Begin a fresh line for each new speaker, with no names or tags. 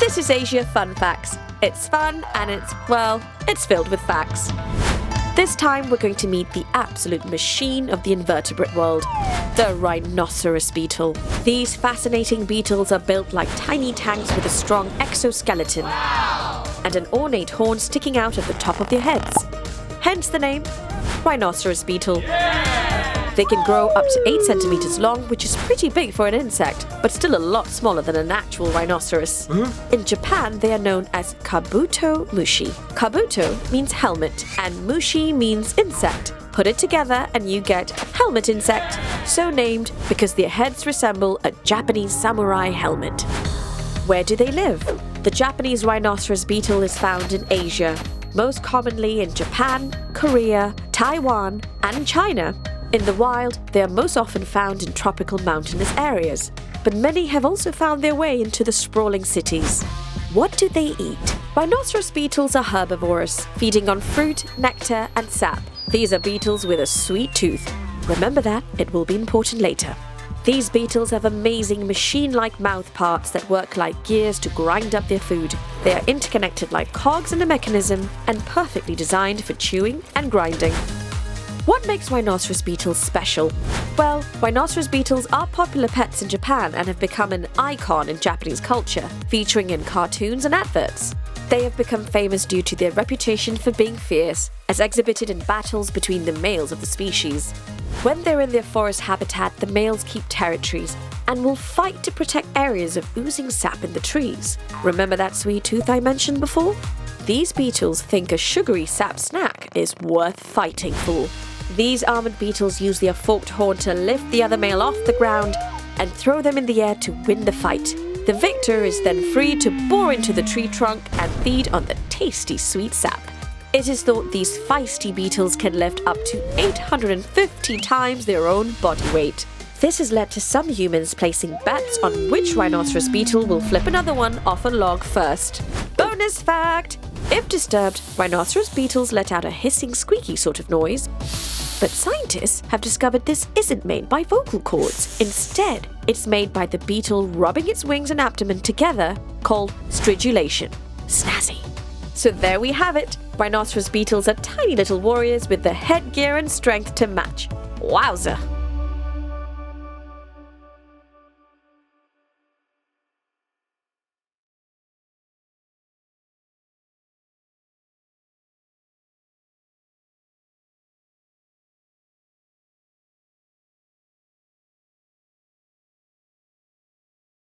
This is Asia Fun Facts. It's fun and it's filled with facts. This time we're going to meet the absolute machine of the invertebrate world, the rhinoceros beetle. These fascinating beetles are built like tiny tanks with a strong exoskeleton and an ornate horn sticking out of the top of their heads. Hence the name, rhinoceros beetle. They can grow up to 8 centimeters long, which is pretty big for an insect, but still a lot smaller than an actual rhinoceros. In Japan, they are known as kabuto mushi. Kabuto means helmet, and mushi means insect. Put it together and you get helmet insect, so named because their heads resemble a Japanese samurai helmet. Where do they live? The Japanese rhinoceros beetle is found in Asia, most commonly in Japan, Korea, Taiwan, and China. In the wild, they are most often found in tropical mountainous areas, but many have also found their way into the sprawling cities. What do they eat? Rhinoceros beetles are herbivores, feeding on fruit, nectar, and sap. These are beetles with a sweet tooth. Remember that, it will be important later. These beetles have amazing machine-like mouth parts that work like gears to grind up their food. They are interconnected like cogs in a mechanism and perfectly designed for chewing and grinding. What makes rhinoceros beetles special? Well, rhinoceros beetles are popular pets in Japan and have become an icon in Japanese culture, featuring in cartoons and adverts. They have become famous due to their reputation for being fierce, as exhibited in battles between the males of the species. When they're in their forest habitat, the males keep territories and will fight to protect areas of oozing sap in the trees. Remember that sweet tooth I mentioned before? These beetles think a sugary sap snack is worth fighting for. These armored beetles use their forked horn to lift the other male off the ground and throw them in the air to win the fight. The victor is then free to bore into the tree trunk and feed on the tasty sweet sap. It is thought these feisty beetles can lift up to 850 times their own body weight. This has led to some humans placing bets on which rhinoceros beetle will flip another one off a log first. Bonus fact! If disturbed, rhinoceros beetles let out a hissing, squeaky sort of noise. But scientists have discovered this isn't made by vocal cords. Instead, it's made by the beetle rubbing its wings and abdomen together, called stridulation. Snazzy. So there we have it. Rhinoceros beetles are tiny little warriors with the headgear and strength to match. Wowza!